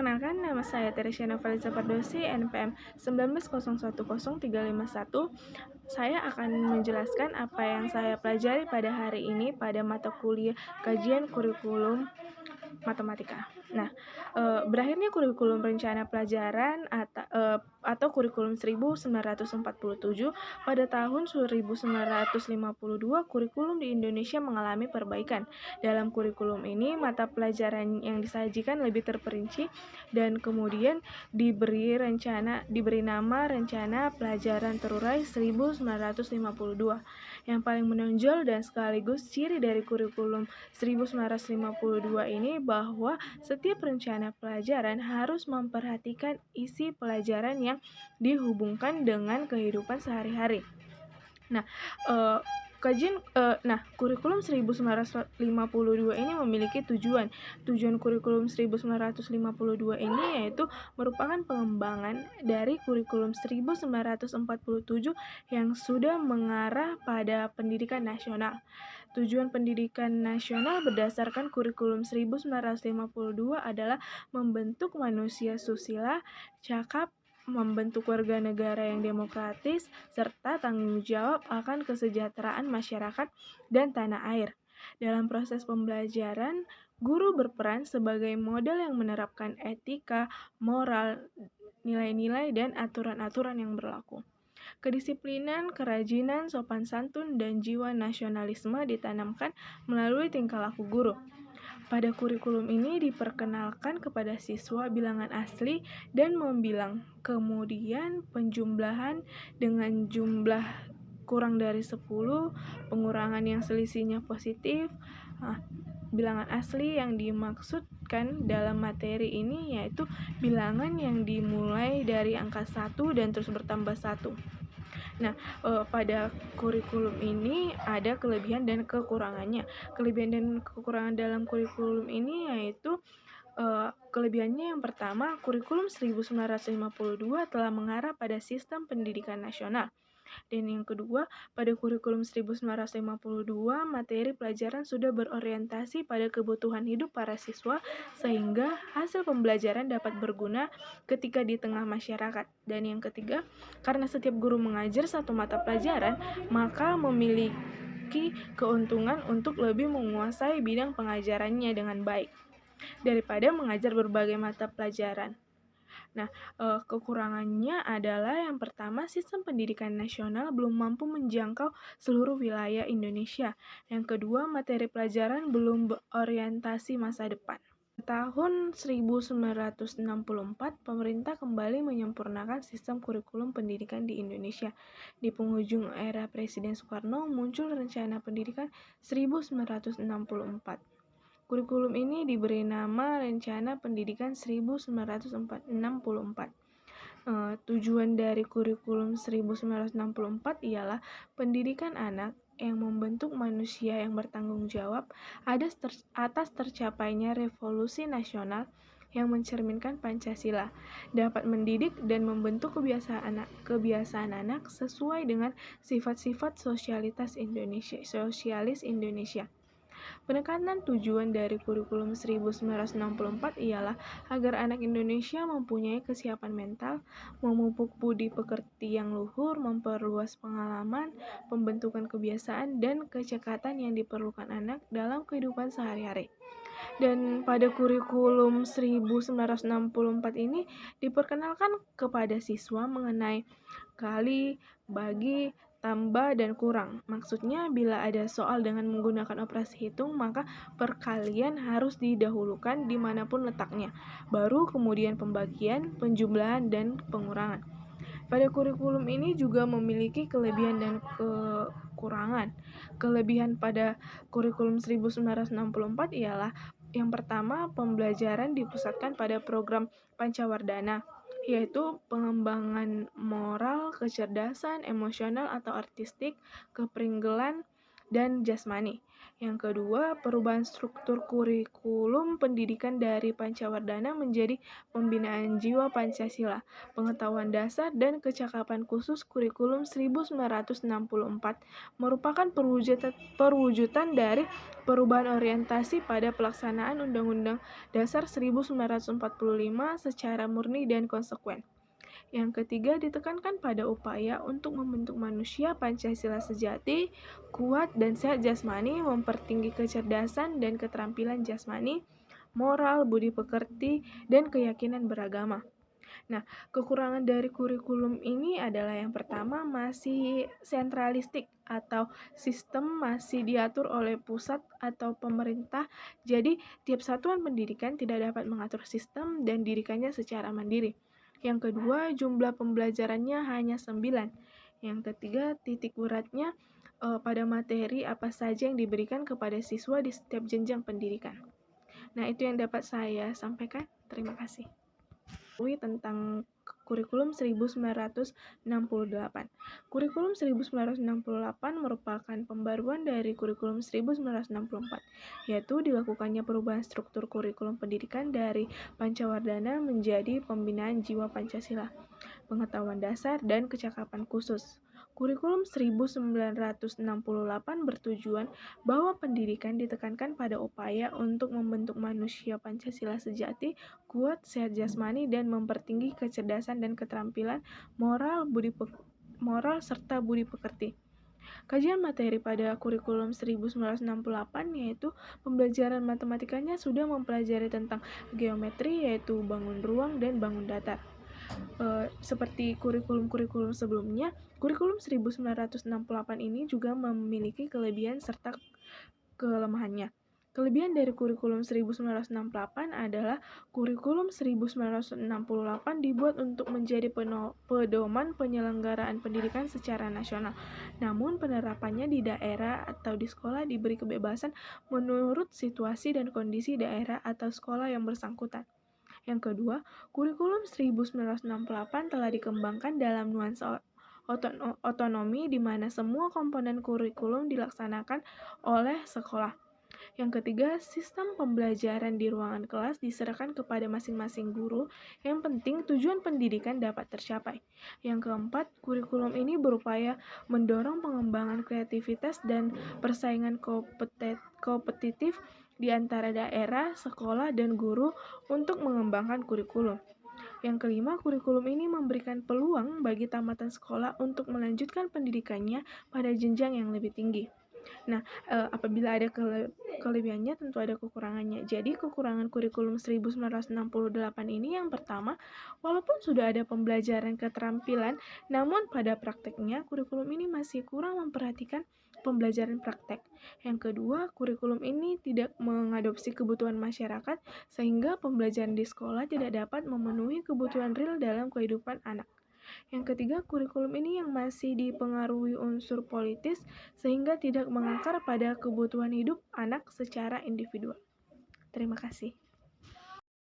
Perkenalkan, nama saya Teresia Novaliza Pardosi, NPM 190100351. Saya akan menjelaskan apa yang saya pelajari pada hari ini pada mata kuliah kajian kurikulum matematika. Nah, berakhirnya kurikulum rencana pelajaran atau kurikulum 1947 pada tahun 1952, kurikulum di Indonesia mengalami perbaikan. Dalam kurikulum ini, mata pelajaran yang disajikan lebih terperinci dan kemudian diberi nama Rencana Pelajaran Terurai 1952. Yang paling menonjol dan sekaligus ciri dari kurikulum 1952 ini bahwa setiap rencana pelajaran harus memperhatikan isi pelajaran yang dihubungkan dengan kehidupan sehari-hari. Nah, kurikulum 1952 ini memiliki tujuan. Tujuan kurikulum 1952 ini yaitu merupakan pengembangan dari kurikulum 1947 yang sudah mengarah pada pendidikan nasional. Tujuan pendidikan nasional berdasarkan kurikulum 1952 adalah membentuk manusia susila, cakap, membentuk warga negara yang demokratis, serta tanggung jawab akan kesejahteraan masyarakat dan tanah air. Dalam proses pembelajaran, guru berperan sebagai model yang menerapkan etika, moral, nilai-nilai, dan aturan-aturan yang berlaku. Kedisiplinan, kerajinan, sopan santun, dan jiwa nasionalisme ditanamkan melalui tingkah laku guru. Pada kurikulum ini diperkenalkan kepada siswa bilangan asli dan membilang, kemudian penjumlahan dengan jumlah kurang dari 10, pengurangan yang selisihnya positif. Bilangan asli yang dimaksudkan dalam materi ini yaitu bilangan yang dimulai dari angka 1 dan terus bertambah 1. Nah, pada kurikulum ini ada kelebihan dan kekurangannya. Kelebihan dan kekurangan dalam kurikulum ini yaitu kelebihannya yang pertama, kurikulum 1952 telah mengarah pada sistem pendidikan nasional. Dan yang kedua, pada kurikulum 1952, materi pelajaran sudah berorientasi pada kebutuhan hidup para siswa sehingga hasil pembelajaran dapat berguna ketika di tengah masyarakat. Dan yang ketiga, karena setiap guru mengajar satu mata pelajaran, maka memiliki keuntungan untuk lebih menguasai bidang pengajarannya dengan baik daripada mengajar berbagai mata pelajaran. Nah, kekurangannya adalah yang pertama, sistem pendidikan nasional belum mampu menjangkau seluruh wilayah Indonesia. Yang kedua, materi pelajaran belum berorientasi masa depan. Tahun 1964, pemerintah kembali menyempurnakan sistem kurikulum pendidikan di Indonesia. Di penghujung era Presiden Soekarno, muncul Rencana Pendidikan 1964. Kurikulum ini diberi nama Rencana Pendidikan 1964. Tujuan dari kurikulum 1964 ialah pendidikan anak yang membentuk manusia yang bertanggung jawab atas tercapainya revolusi nasional yang mencerminkan Pancasila, dapat mendidik dan membentuk kebiasaan anak sesuai dengan sifat-sifat sosialis Indonesia. Penekanan tujuan dari kurikulum 1964 ialah agar anak Indonesia mempunyai kesiapan mental, memupuk budi pekerti yang luhur, memperluas pengalaman, pembentukan kebiasaan, dan kecekatan yang diperlukan anak dalam kehidupan sehari-hari. Dan pada kurikulum 1964 ini diperkenalkan kepada siswa mengenai kali, bagi, tambah, dan kurang. Maksudnya bila ada soal dengan menggunakan operasi hitung, maka perkalian harus didahulukan dimanapun letaknya. Baru kemudian pembagian, penjumlahan, dan pengurangan. Pada kurikulum ini juga memiliki kelebihan dan kekurangan. Kelebihan pada kurikulum 1964 ialah yang pertama, pembelajaran dipusatkan pada program Pancawardhana, yaitu pengembangan moral, kecerdasan, emosional atau artistik, kepribadian, dan jasmani. Yang kedua, perubahan struktur kurikulum pendidikan dari Pancawardhana menjadi pembinaan jiwa Pancasila, pengetahuan dasar dan kecakapan khusus kurikulum 1964 merupakan perwujudan dari perubahan orientasi pada pelaksanaan Undang-Undang Dasar 1945 secara murni dan konsekuen. Yang ketiga, ditekankan pada upaya untuk membentuk manusia Pancasila sejati, kuat dan sehat jasmani, mempertinggi kecerdasan dan keterampilan jasmani, moral, budi pekerti, dan keyakinan beragama. Nah, kekurangan dari kurikulum ini adalah yang pertama, masih sentralistik atau sistem masih diatur oleh pusat atau pemerintah. Jadi, tiap satuan pendidikan tidak dapat mengatur sistem dan didikannya secara mandiri. Yang kedua, jumlah pembelajarannya hanya 9. Yang ketiga, titik beratnya pada materi apa saja yang diberikan kepada siswa di setiap jenjang pendidikan. Nah, itu yang dapat saya sampaikan. Terima kasih. Tentang kurikulum 1968. Kurikulum 1968 merupakan pembaruan dari kurikulum 1964, yaitu dilakukannya perubahan struktur kurikulum pendidikan dari Pancawardhana menjadi pembinaan jiwa Pancasila, pengetahuan dasar, dan kecakapan khusus. Kurikulum 1968 bertujuan bahwa pendidikan ditekankan pada upaya untuk membentuk manusia Pancasila sejati, kuat, sehat jasmani, dan mempertinggi kecerdasan dan keterampilan moral, serta budi pekerti. Kajian materi pada kurikulum 1968 yaitu pembelajaran matematikanya sudah mempelajari tentang geometri, yaitu bangun ruang dan bangun datar. Seperti kurikulum-kurikulum sebelumnya, kurikulum 1968 ini juga memiliki kelebihan serta kelemahannya. Kelebihan dari kurikulum 1968 adalah kurikulum 1968 dibuat untuk menjadi pedoman penyelenggaraan pendidikan secara nasional. Namun penerapannya di daerah atau di sekolah diberi kebebasan menurut situasi dan kondisi daerah atau sekolah yang bersangkutan. Yang kedua, kurikulum 1968 telah dikembangkan dalam nuansa otonomi di mana semua komponen kurikulum dilaksanakan oleh sekolah. Yang ketiga, sistem pembelajaran di ruangan kelas diserahkan kepada masing-masing guru. Yang penting tujuan pendidikan dapat tercapai. Yang keempat, kurikulum ini berupaya mendorong pengembangan kreativitas dan persaingan kompetitif di antara daerah, sekolah, dan guru untuk mengembangkan kurikulum. Yang kelima, kurikulum ini memberikan peluang bagi tamatan sekolah untuk melanjutkan pendidikannya pada jenjang yang lebih tinggi. Nah, apabila ada kelebihannya tentu ada kekurangannya. Jadi kekurangan kurikulum 1968 ini yang pertama, walaupun sudah ada pembelajaran keterampilan, namun pada prakteknya kurikulum ini masih kurang memperhatikan pembelajaran praktek. Yang kedua, kurikulum ini tidak mengadopsi kebutuhan masyarakat sehingga pembelajaran di sekolah tidak dapat memenuhi kebutuhan real dalam kehidupan anak. Yang ketiga, kurikulum ini yang masih dipengaruhi unsur politis sehingga tidak mengakar pada kebutuhan hidup anak secara individual. Terima kasih.